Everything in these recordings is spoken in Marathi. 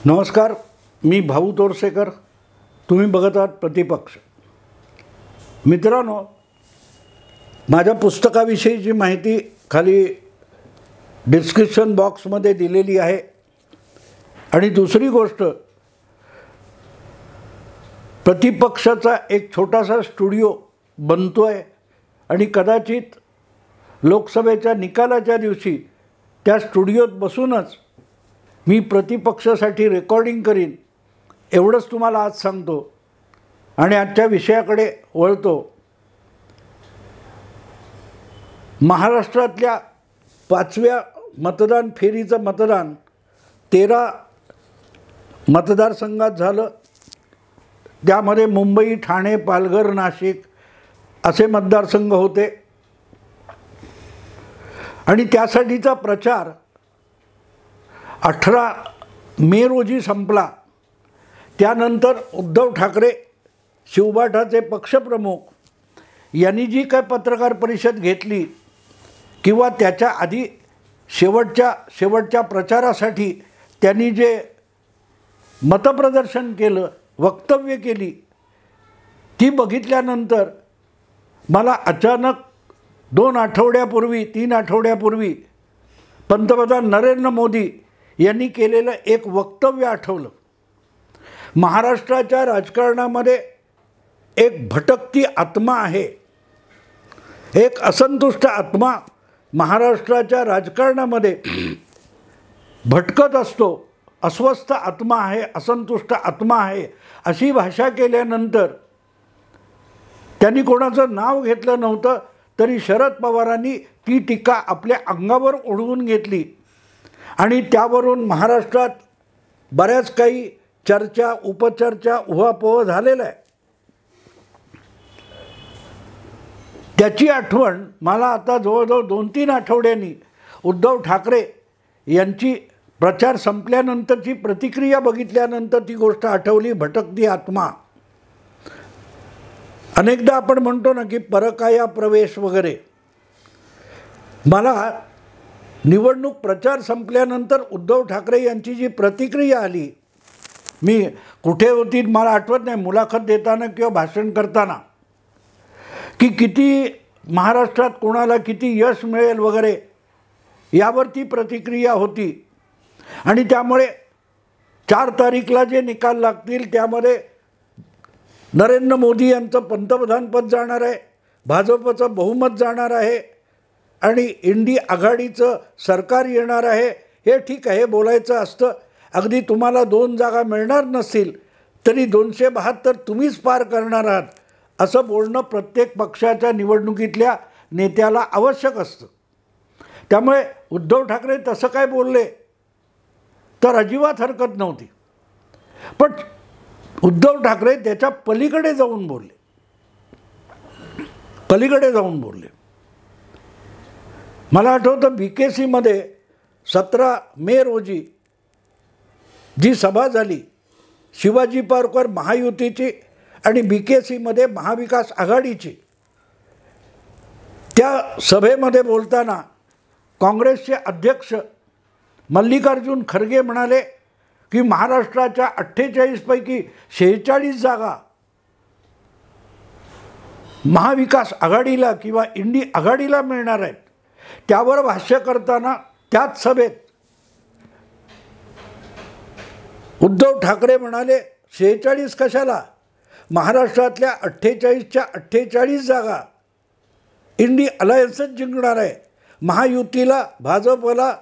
नमस्कार, मी भाऊ तोरसेकर. तुम्ही बघत आहात प्रतिपक्ष. मित्रांनो, माझ्या पुस्तकाविषयीची माहिती खाली डिस्क्रिप्शन बॉक्समध्ये दिलेली आहे. आणि दुसरी गोष्ट, प्रतिपक्षाचा एक छोटासा स्टुडिओ बनतो आहे आणि कदाचित लोकसभेच्या निकालाच्या दिवशी त्या स्टुडिओत बसूनच मी प्रतिपक्षासाठी रेकॉर्डिंग करीन, एवढंच तुम्हाला आज सांगतो आणि आजच्या विषयाकडे वळतो. महाराष्ट्रातल्या 5व्या मतदान फेरीचं मतदान 13 मतदारसंघात झालं. त्यामध्ये मुंबई, ठाणे, पालघर, नाशिक असे मतदारसंघ होते. आणि त्यासाठीचा प्रचार 18 मे रोजी संपला. त्यानंतर उद्धव ठाकरे, शिवबाठाचे पक्षप्रमुख यांनी जी काय पत्रकार परिषद घेतली किंवा त्याच्या आधी शेवटच्या प्रचारासाठी त्यांनी जे मतप्रदर्शन केलं, वक्तव्य केली, ती बघितल्यानंतर मला अचानक 2 आठवड्यापूर्वी 3 आठवड्यापूर्वी पंतप्रधान नरेंद्र मोदी यांनी केलेलं एक वक्तव्य आठवलं. महाराष्ट्राच्या राजकारणामध्ये एक भटकती आत्मा आहे, एक असंतुष्ट आत्मा महाराष्ट्राच्या राजकारणामध्ये भटकत असतो. अस्वस्थ आत्मा आहे, असंतुष्ट आत्मा आहे, अशी भाषा केल्यानंतर त्यांनी कोणाचं नाव घेतलं नव्हतं, तरी शरद पवारांनी ती टीका आपल्या अंगावर ओढवून घेतली आणि त्यावरून महाराष्ट्रात बऱ्याच काही चर्चा, उपचर्चा, उहापोह झालेला आहे. त्याची आठवण मला आता जवळजवळ 2-3 आठवड्यांनी उद्धव ठाकरे यांची प्रचार संपल्यानंतरची प्रतिक्रिया बघितल्यानंतर ती गोष्ट आठवली. भटकती आत्मा. अनेकदा आपण म्हणतो ना की परकाया प्रवेश वगैरे. मला निवडणूक प्रचार संपल्यानंतर उद्धव ठाकरे यांची जी प्रतिक्रिया आली, मी कुठे होती मला आठवत नाही, मुलाखत देताना किंवा भाषण करताना, की किती महाराष्ट्रात कोणाला किती यश मिळेल वगैरे यावर ती प्रतिक्रिया होती. आणि त्यामुळे 4 तारीखला जे निकाल लागतील त्यामध्ये नरेंद्र मोदी यांचं पंतप्रधानपद जाणार आहे, भाजपचं बहुमत जाणार आहे आणि इंडी आघाडीचं सरकार येणार आहे. हे ठीक आहे, बोलायचं असतं. अगदी तुम्हाला 2 जागा मिळणार नसतील तरी 272 तुम्हीच पार करणार आहात असं बोलणं प्रत्येक पक्षाच्या निवडणुकीतल्या नेत्याला आवश्यक असतं. त्यामुळे उद्धव ठाकरे तसं काय बोलले तर अजिबात हरकत नव्हती. पण उद्धव ठाकरे त्याच्या पलीकडे जाऊन बोलले. मला आठवतं BKCमध्ये 17 मे रोजी जी सभा झाली, शिवाजी पार्कवर महायुतीची आणि BKCमध्ये महाविकास आघाडीची, त्या सभेमध्ये बोलताना काँग्रेसचे अध्यक्ष मल्लिकार्जुन खरगे म्हणाले की महाराष्ट्राच्या 48 पैकी 46 जागा महाविकास आघाडीला किंवा इंडी आघाडीला मिळणार आहेत. त्यावर भाष्य करताना त्याच सभेत उद्धव ठाकरे म्हणाले 46 कशाला, महाराष्ट्रातल्या 48च्या 48 जागा इंडी अलायन्सच जिंकणार आहे. महायुतीला, भाजपला,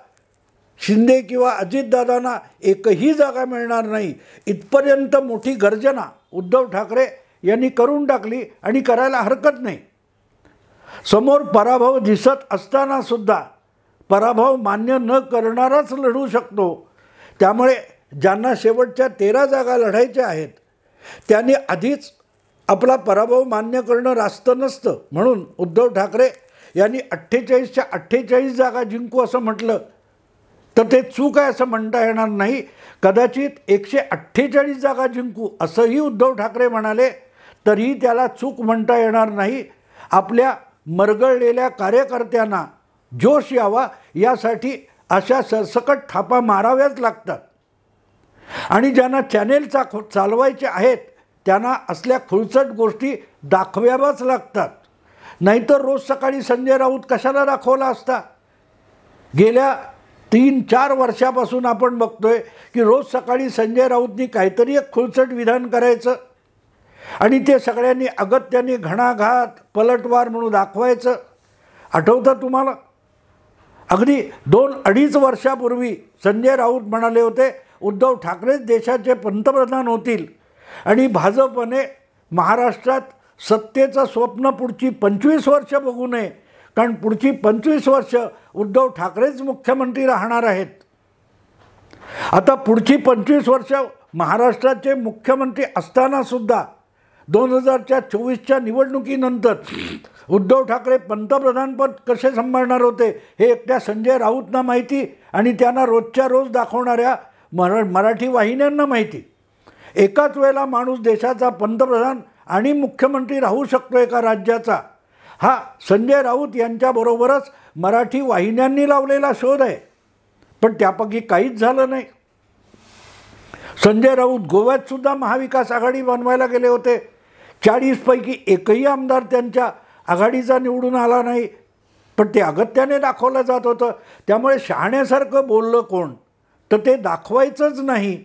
शिंदे किंवा अजितदादांना एकही जागा मिळणार नाही. इथपर्यंत मोठी गर्जना उद्धव ठाकरे यांनी करून टाकली आणि करायला हरकत नाही. समोर पराभव दिसत असताना सुद्धा पराभव मान्य न करणाराच लढू शकतो. त्यामुळे ज्यांना शेवटच्या 13 जागा लढायच्या आहेत त्यांनी आधीच आपला पराभव मान्य करणं रास्त नसतं. म्हणून उद्धव ठाकरे यांनी 48च्या 48 जागा जिंकू असं म्हटलं तर ते चूक आहे असं म्हणता येणार नाही. कदाचित 148 जागा जिंकू असंही उद्धव ठाकरे म्हणाले तरीही त्याला चूक म्हणता येणार नाही. आपल्या मरगळलेल्या कार्यकर्त्यांना जोश यावा यासाठी अशा सरसकट थापा माराव्याच लागतात. आणि ज्यांना चॅनेल चालवायचे आहेत त्यांना असल्या खुळचट गोष्टी दाखवाव्याच लागतात. नाहीतर रोज सकाळी संजय राऊत कशाला दाखवला असता? गेल्या 3-4 वर्षापासून आपण बघतोय की रोज सकाळी संजय राऊतनी काहीतरी एक खुळचट विधान करायचं आणि ते सगळ्यांनी अगत्याने घणाघात पलटवार म्हणून दाखवायचं. आठवतं तुम्हाला? अगदी 2-2.5 वर्षापूर्वी संजय राऊत म्हणाले होते उद्धव ठाकरेच देशाचे पंतप्रधान होतील आणि भाजपने महाराष्ट्रात सत्तेचं स्वप्न पुढची 25 वर्ष बघू नये, कारण पुढची 25 वर्ष उद्धव ठाकरेच मुख्यमंत्री राहणार आहेत. आता पुढची 25 वर्ष महाराष्ट्राचे मुख्यमंत्री असतानासुद्धा 2024च्या निवडणुकीनंतर उद्धव ठाकरे पंतप्रधानपद कसे सांभाळणार होते हे एकट्या संजय राऊतना माहिती आणि त्यांना रोजच्या रोज दाखवणाऱ्या मराठी वाहिन्यांना माहिती. एकाच वेळेला माणूस देशाचा पंतप्रधान आणि मुख्यमंत्री राहू शकतो एका राज्याचा, हा संजय राऊत यांच्याबरोबरच मराठी वाहिन्यांनी लावलेला शोध आहे. पण त्यापैकी काहीच झालं नाही. संजय राऊत गोव्यात सुद्धा महाविकास आघाडी बनवायला गेले होते. 40 पैकी एकही आमदार त्यांच्या आघाडीचा निवडून आला नाही, पण ते अगत्याने दाखवलं जात होतं. त्यामुळे शहाण्यासारखं बोललं कोण, तर ते दाखवायचंच नाही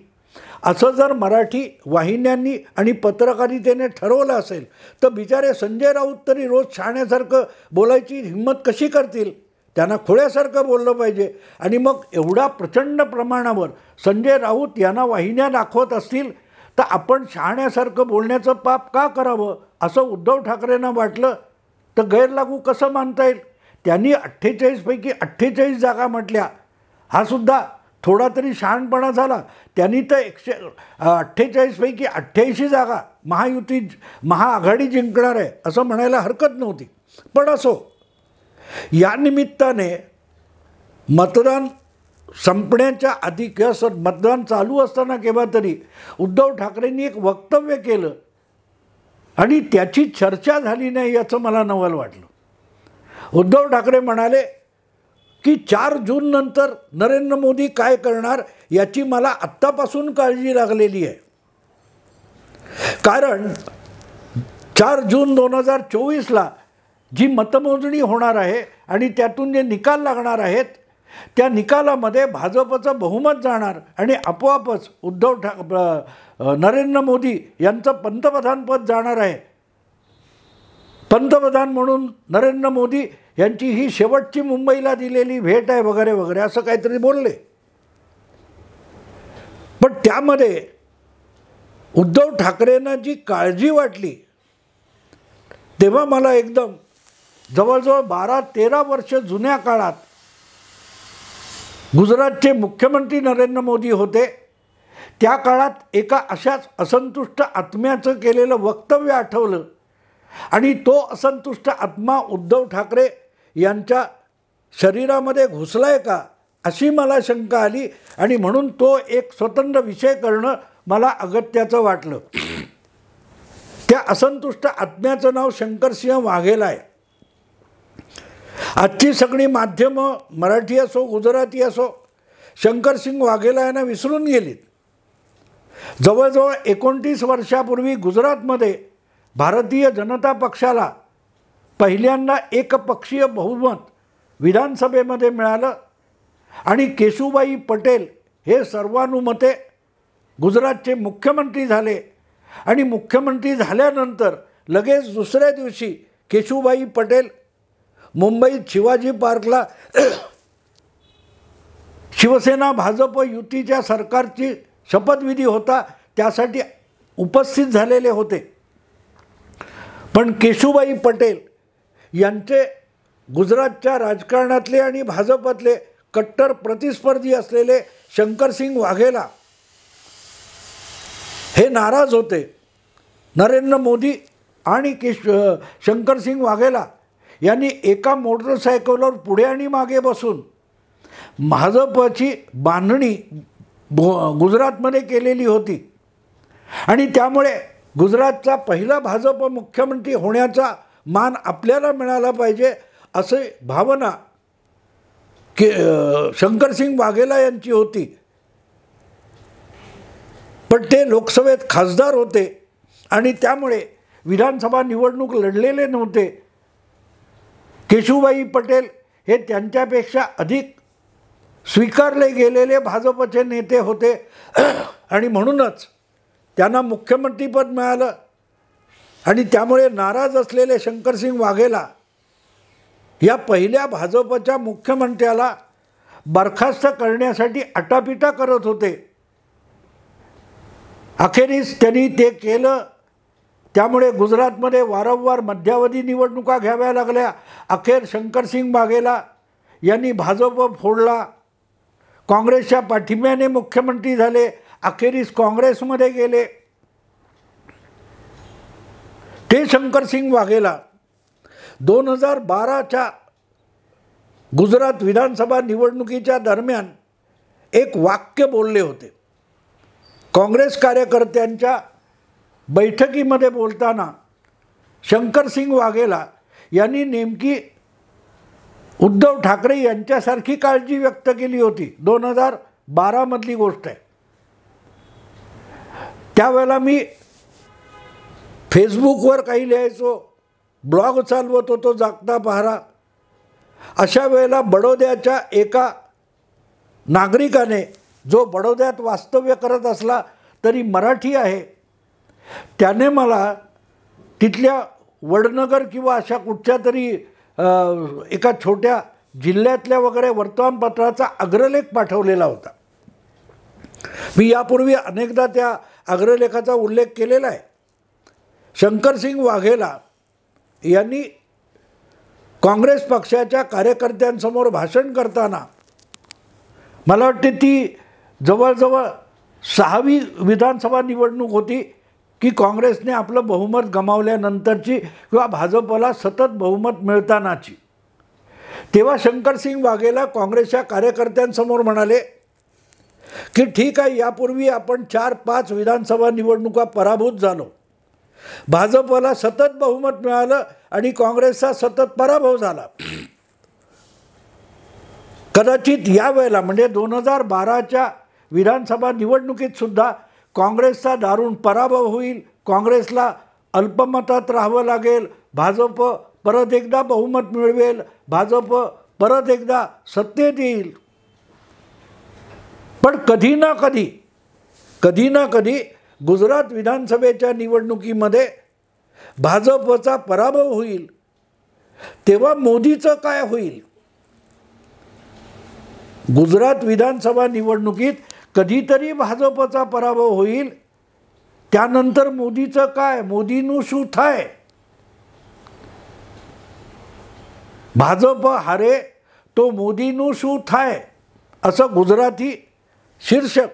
असं जर मराठी वाहिन्यांनी आणि पत्रकारितेने ठरवलं असेल तर बिचारे संजय राऊत तरी रोज शहाण्यासारखं बोलायची हिंमत कशी करतील? त्यांना खोळ्यासारखं बोललं पाहिजे. आणि मग एवढा प्रचंड प्रमाणावर संजय राऊत यांना वाहिन्या दाखवत असतील तर आपण शहाण्यासारखं बोलण्याचं पाप का करावं असं उद्धव ठाकरेंना वाटलं तर गैरलागू कसं मानता येईल? त्यांनी 48 पैकी 48 जागा म्हटल्या, हा सुद्धा थोडा तरी शहाणपणा झाला. त्यांनी तर 148 पैकी 88 जागा महाआघाडी जिंकणार आहे असं म्हणायला हरकत नव्हती. पण असो, या निमित्ताने मतदान संपण्याच्या आधी किंवा मतदान चालू असताना केव्हा तरी उद्धव ठाकरेंनी एक वक्तव्य केलं आणि त्याची चर्चा झाली नाही याचं मला नवल वाटलं. उद्धव ठाकरे म्हणाले की 4 जून नंतर नरेंद्र मोदी काय करणार याची मला आत्तापासून काळजी लागलेली आहे. कारण 4 जून 2024ला जी मतमोजणी होणार आहे आणि त्यातून जे निकाल लागणार आहेत त्या निकालामध्ये भाजपचं बहुमत जाणार आणि आपोआपच नरेंद्र मोदी यांचं पंतप्रधानपद जाणार आहे. पंतप्रधान म्हणून नरेंद्र मोदी यांची ही शेवटची मुंबईला दिलेली भेट आहे वगैरे वगैरे असं काहीतरी बोलले. पण त्यामध्ये उद्धव ठाकरेंना जी काळजी वाटली तेव्हा मला एकदम जवळजवळ 12-13 वर्ष जुन्या काळात गुजरातचे मुख्यमंत्री नरेंद्र मोदी होते त्या काळात एका अशाच असंतुष्ट आत्म्याचं केलेलं वक्तव्य आठवलं आणि तो असंतुष्ट आत्मा उद्धव ठाकरे यांच्या शरीरामध्ये घुसलाय का अशी मला शंका आली आणि म्हणून तो एक स्वतंत्र विषय करणं मला अगत्याचं वाटलं. त्या असंतुष्ट आत्म्याचं नाव शंकरसिंह वाघेला आहे. आजची सगळी माध्यमं मराठी असो गुजराती असो शंकरसिंह वाघेला यांना विसरून गेलीत. जवळजवळ 29 वर्षापूर्वी गुजरातमध्ये भारतीय जनता पक्षाला पहिल्यांदा एकपक्षीय बहुमत विधानसभेमध्ये मिळालं आणि केशुभाई पटेल हे सर्वानुमते गुजरातचे मुख्यमंत्री झाले. आणि मुख्यमंत्री झाल्यानंतर लगेच दुसऱ्या दिवशी केशुभाई पटेल मुंबईत शिवाजी पार्कला शिवसेना भाजप युतीच्या सरकारची शपथविधी होता त्यासाठी उपस्थित झालेले होते. पण केशुभाई पटेल यांचे गुजरातच्या राजकारणातले आणि भाजपतले कट्टर प्रतिस्पर्धी असलेले शंकरसिंह वाघेला हे नाराज होते. नरेंद्र मोदी आणि शंकरसिंह वाघेला यांनी एका मोटरसायकलवर पुढे आणि मागे बसून भाजपची बांधणी गुजरातमध्ये केलेली होती आणि त्यामुळे गुजरातचा पहिला भाजप मुख्यमंत्री होण्याचा मान आपल्याला मिळाला पाहिजे असे भावना शंकरसिंह वाघेला यांची होती. पण ते लोकसभेत खासदार होते आणि त्यामुळे विधानसभा निवडणूक लढलेले नव्हते. केशुभाई पटेल हे त्यांच्यापेक्षा अधिक स्वीकारले गेलेले भाजपचे नेते होते आणि म्हणूनच त्यांना मुख्यमंत्रीपद मिळालं. आणि त्यामुळे नाराज असलेले शंकरसिंग वाघेला या पहिल्या भाजपच्या मुख्यमंत्र्याला बरखास्त करण्यासाठी आटापिटा करत होते. अखेरीस त्यांनी ते केलं. त्यामुळे गुजरातमध्ये वारंवार मध्यावधी निवडणुका घ्याव्या लागल्या. अखेर शंकरसिंग वाघेला यांनी भाजप फोडला. काँग्रेसच्या पाठिंब्याने मुख्यमंत्री झाले. अखेरीस काँग्रेसमध्ये गेले. ते शंकरसिंग वाघेला 2012च्या गुजरात विधानसभा निवडणुकीच्या दरम्यान एक वाक्य बोलले होते. काँग्रेस कार्यकर्त्यांच्या बैठकीमध्ये बोलताना शंकरसिंग वाघेला यांनी नेमकी उद्धव ठाकरे यांच्यासारखी काळजी व्यक्त केली होती. 2012 मधली गोष्ट आहे. त्यावेळेला मी फेसबुकवर काही लिहायचो, ब्लॉग चालवत होतो, जागता पहारा. अशा वेळेला बडोद्याच्या एका नागरिकाने, जो बडोद्यात वास्तव्य करत असला तरी मराठी आहे, त्याने मला तिथल्या वडनगर किंवा अशा कुठच्या तरी एका छोट्या जिल्ह्यातल्या वगैरे वर्तमानपत्राचा अग्रलेख पाठवलेला होता. मी यापूर्वी अनेकदा त्या अग्रलेखाचा उल्लेख केलेला आहे. शंकरसिंग वाघेला यांनी काँग्रेस पक्षाच्या कार्यकर्त्यांसमोर भाषण करताना, मला वाटते ती जवळजवळ 6वी विधानसभा निवडणूक होती की काँग्रेसने आपलं बहुमत गमावल्यानंतरची किंवा भाजपला सतत बहुमत मिळतानाची. तेव्हा शंकरसिंग वाघेला काँग्रेसच्या कार्यकर्त्यांसमोर म्हणाले की ठीक आहे, यापूर्वी आपण 4-5 विधानसभा निवडणुका पराभूत झालो, भाजपला सतत बहुमत मिळालं आणि काँग्रेसचा सतत पराभव झाला. कदाचित यावेळेला म्हणजे 2012च्या विधानसभा निवडणुकीत सुद्धा काँग्रेसचा दारुण पराभव होईल, काँग्रेसला अल्पमतात राहावं लागेल, भाजप परत एकदा बहुमत मिळवेल, भाजप परत एकदा सत्तेत येईल. पण कधी ना कधी गुजरात विधानसभेच्या निवडणुकीमध्ये भाजपचा पराभव होईल. तेव्हा मोदीचं काय होईल? गुजरात विधानसभा निवडणुकीत कधीतरी भाजपचा पराभव होईल, त्यानंतर मोदीचं काय? मोदीનું શું થાય? भाजप हारे तो मोदीનું શું થાય असं गुजराती शीर्षक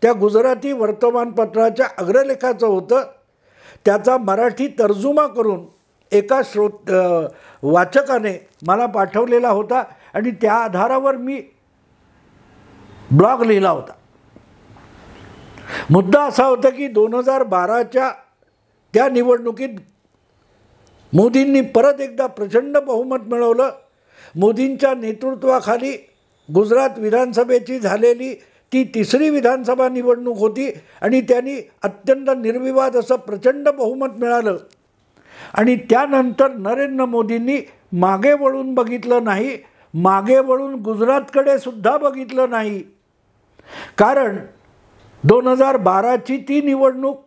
त्या गुजराती वर्तमानपत्राच्या अग्रलेखाचं होतं. त्याचा मराठी तर्जुमा करून एका वाचकाने मला पाठवलेला होता आणि त्या आधारावर मी ब्लॉग लिहिला होता. मुद्दा असा होता की 2012च्या त्या निवडणुकीत मोदींनी परत एकदा प्रचंड बहुमत मिळवलं. मोदींच्या नेतृत्वाखाली गुजरात विधानसभेची झालेली ती 3री विधानसभा निवडणूक होती आणि त्यांनी अत्यंत निर्विवाद असं प्रचंड बहुमत मिळालं. आणि त्यानंतर नरेंद्र मोदींनी मागे वळून बघितलं नाही, मागे वळून गुजरातकडे सुद्धा बघितलं नाही. कारण 2012ची ती निवडणूक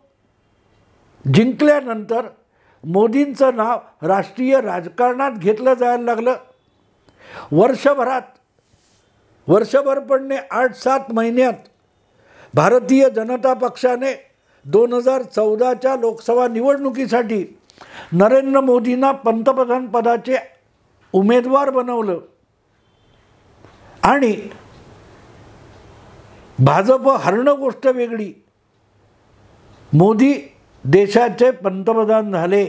जिंकल्यानंतर मोदींचं नाव राष्ट्रीय राजकारणात घेतलं जायला लागलं. वर्षभर पण 8-7 महिन्यात भारतीय जनता पक्षाने 2014च्या लोकसभा निवडणुकीसाठी नरेंद्र मोदींना पंतप्रधान पदाचे उमेदवार बनवलं आणि भाजप हरणं गोष्ट वेगळी, मोदी देशाचे पंतप्रधान झाले.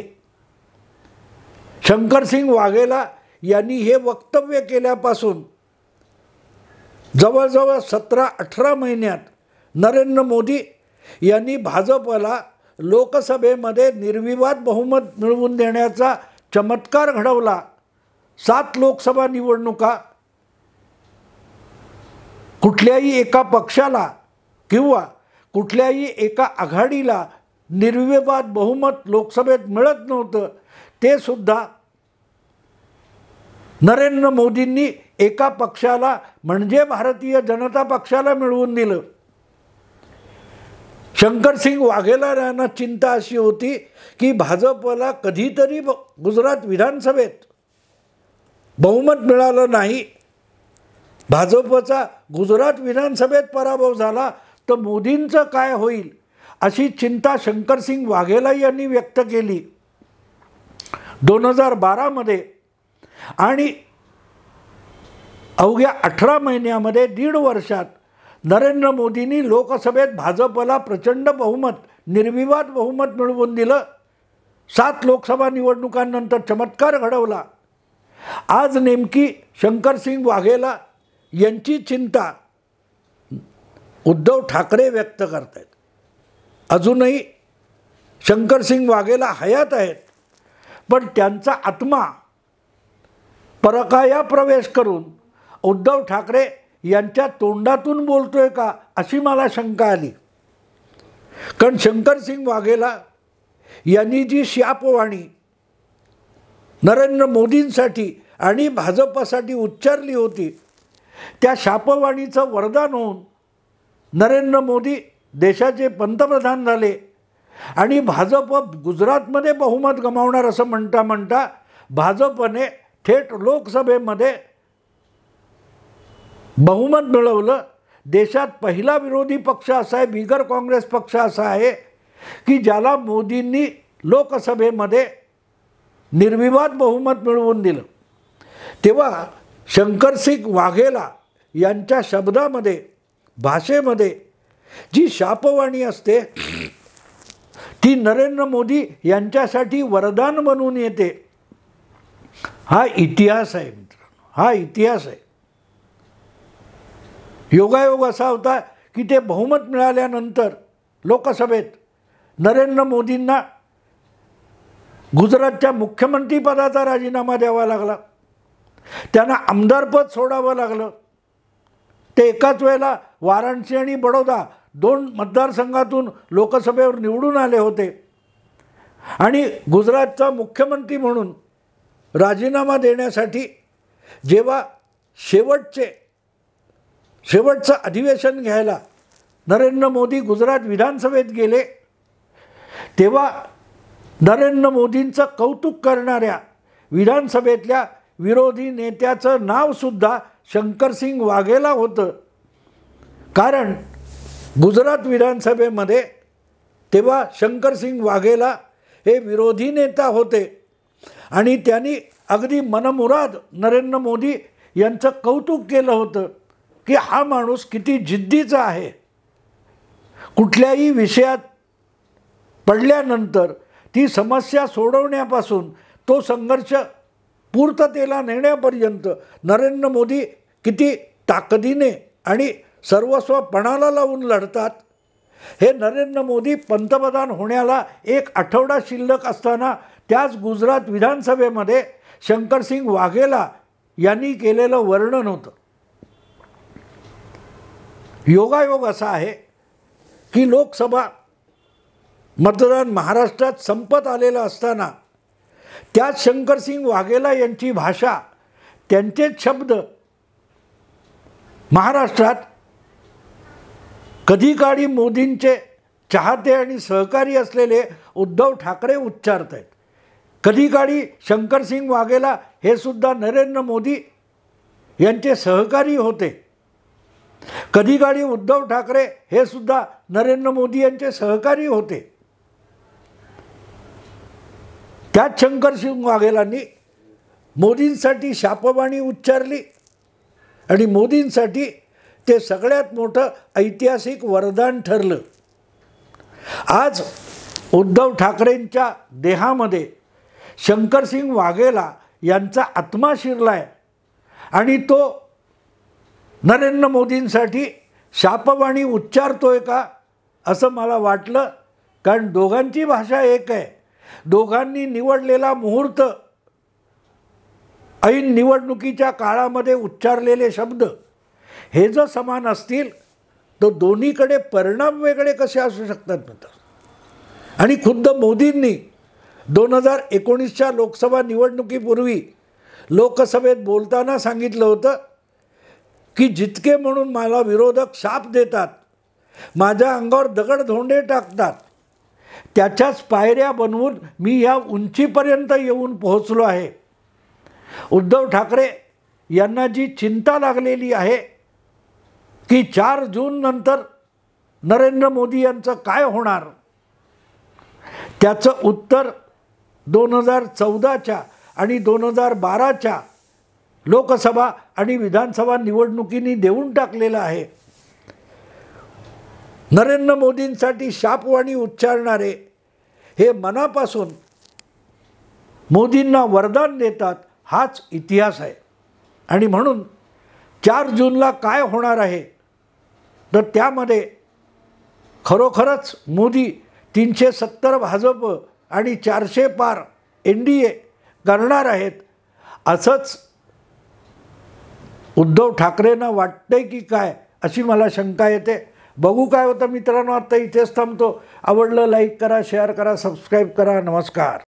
शंकरसिंग वाघेला यांनी हे वक्तव्य केल्यापासून जवळजवळ 17-18 महिन्यात नरेंद्र मोदी यांनी भाजपला लोकसभेमध्ये निर्विवाद बहुमत मिळवून देण्याचा चमत्कार घडवला. 7 लोकसभा निवडणुका कुठल्याही एका पक्षाला किंवा कुठल्याही एका आघाडीला निर्विवाद बहुमत लोकसभेत मिळत नव्हतं, ते सुद्धा नरेंद्र मोदींनी एका पक्षाला म्हणजे भारतीय जनता पक्षाला मिळवून दिलं. शंकरसिंग वाघेला यांना चिंता अशी होती की भाजपला कधीतरी गुजरात विधानसभेत बहुमत मिळालं नाही, भाजपचा गुजरात विधानसभेत पराभव झाला तर मोदींचं काय होईल, अशी चिंता शंकरसिंग वाघेला यांनी व्यक्त केली. 2012 मध्ये आणि अवघ्या 18 महिन्यामध्ये 1.5 वर्षात नरेंद्र मोदींनी लोकसभेत भाजपला प्रचंड बहुमत, निर्विवाद बहुमत मिळवून दिलं. 7 लोकसभा निवडणुकांनंतर चमत्कार घडवला. आज नेमकी शंकरसिंग वाघेला यांची चिंता उद्धव ठाकरे व्यक्त करत आहेत. अजूनही शंकरसिंग वाघेला हयात आहेत, पण त्यांचा आत्मा परकाया प्रवेश करून उद्धव ठाकरे यांच्या तोंडातून बोलतोय का, अशी मला शंका आली. कारण शंकरसिंग वाघेला यांनी जी शापवाणी नरेंद्र मोदींसाठी आणि भाजपसाठी उच्चारली होती, त्या शापवाणीचं वरदान होऊन नरेंद्र मोदी देशाचे पंतप्रधान झाले आणि भाजप गुजरातमध्ये बहुमत गमावणार असं म्हणता म्हणता भाजपने थेट लोकसभेमध्ये बहुमत मिळवलं. देशात पहिला विरोधी पक्ष असा आहे, बिगर काँग्रेस पक्ष असा आहे की ज्याला मोदींनी लोकसभेमध्ये निर्विवाद बहुमत मिळवून दिलं. तेव्हा शंकरसिंग वाघेला यांच्या शब्दामध्ये, भाषेमध्ये जी शापवाणी असते ती नरेंद्र मोदी यांच्यासाठी वरदान बनून येते. हा इतिहास आहे मित्रांनो, हा इतिहास आहे. योगायोग असा होता की ते बहुमत मिळाल्यानंतर लोकसभेत नरेंद्र मोदींना गुजरातच्या मुख्यमंत्रीपदाचा राजीनामा द्यावा लागला, त्यांना आमदारपद सोडावं लागलं. ते एकाच वेळेला वाराणसी आणि बडोदा 2 मतदारसंघातून लोकसभेवर निवडून आले होते आणि गुजरातचा मुख्यमंत्री म्हणून राजीनामा देण्यासाठी जेव्हा शेवटचं अधिवेशन घ्यायला नरेंद्र मोदी गुजरात विधानसभेत गेले, तेव्हा नरेंद्र मोदींचं कौतुक करणाऱ्या विधानसभेतल्या विरोधी नेत्याचं नावसुद्धा शंकरसिंग वाघेला होतं. कारण गुजरात विधानसभेमध्ये तेव्हा शंकरसिंग वाघेला हे विरोधी नेता होते आणि त्यांनी अगदी मनमुराद नरेंद्र मोदी यांचं कौतुक केलं होतं की हा माणूस किती जिद्दीचा आहे. कुठल्याही विषयात पडल्यानंतर ती समस्या सोडवण्यापासून तो संघर्ष पूर्ततेला नेण्यापर्यंत नरेंद्र मोदी किती ताकदीने आणि सर्वस्व पणाला लावून लढतात. हे नरेंद्र मोदी पंतप्रधान होण्याला 1 आठवडा शिल्लक असताना त्याच गुजरात विधानसभेमध्ये शंकरसिंग वाघेला यांनी केलेलं वर्णन होतं. योगायोग असा आहे की लोकसभा मतदान महाराष्ट्रात संपत आलेलं असताना त्यात शंकरसिंग वाघेला यांची भाषा, त्यांचेच शब्द महाराष्ट्रात कधी काळी मोदींचे चाहते आणि सहकारी असलेले उद्धव ठाकरे उच्चारत आहेत. कधी काळी शंकरसिंग वाघेला हे सुद्धा नरेंद्र मोदी यांचे सहकारी होते. कधी काळी उद्धव ठाकरे हे सुद्धा नरेंद्र मोदी यांचे सहकारी होते. त्यात शंकरसिंग वाघेलांनी मोदींसाठी शापवाणी उच्चारली आणि मोदींसाठी ते सगळ्यात मोठं ऐतिहासिक वरदान ठरलं. आज उद्धव ठाकरेंच्या देहामध्ये शंकरसिंग वाघेला यांचा आत्मा शिरलाय आणि तो नरेंद्र मोदींसाठी शापवाणी उच्चारतोय का असं मला वाटलं. कारण दोघांची भाषा एक आहे. दोघांनी निवडलेला मुहूर्त, ऐन निवडणुकीच्या काळामध्ये उच्चारलेले शब्द हे जर समान असतील तो दोन्हीकडे परिणाम वेगळे कसे असू शकतात मित्र. आणि खुद्द मोदींनी 2019च्या लोकसभा निवडणुकीपूर्वी लोकसभेत बोलताना सांगितलं होतं की जितके म्हणून मला विरोधक शाप देतात, माझ्या अंगावर दगडधोंडे टाकतात, त्याच्याच पायऱ्या बनवून मी या उंचीपर्यंत येऊन पोहोचलो आहे. उद्धव ठाकरे यांना जी चिंता लागलेली आहे की 4 जून नंतर नरेंद्र मोदी यांचं काय होणार, त्याचं उत्तर 2014च्या आणि 2012च्या लोकसभा आणि विधानसभा निवडणुकींनी देऊन टाकलेलं आहे. नरेंद्र मोदींसाठी शापवाणी उच्चारणारे हे मनापासून मोदींना वरदान देतात, हाच इतिहास आहे. आणि म्हणून 4 जूनला काय होणार आहे तर त्यामध्ये खरोखरच मोदी 370 भाजप आणि 400 पार NDA करणार आहेत असंच उद्धव ठाकरेंना वाटतंय की काय, अशी मला शंका येते. बघू काय होतं मित्रांनो. आता इथेच थांबतो. आवडलं लाईक करा, शेअर करा, सबस्क्राईब करा. नमस्कार.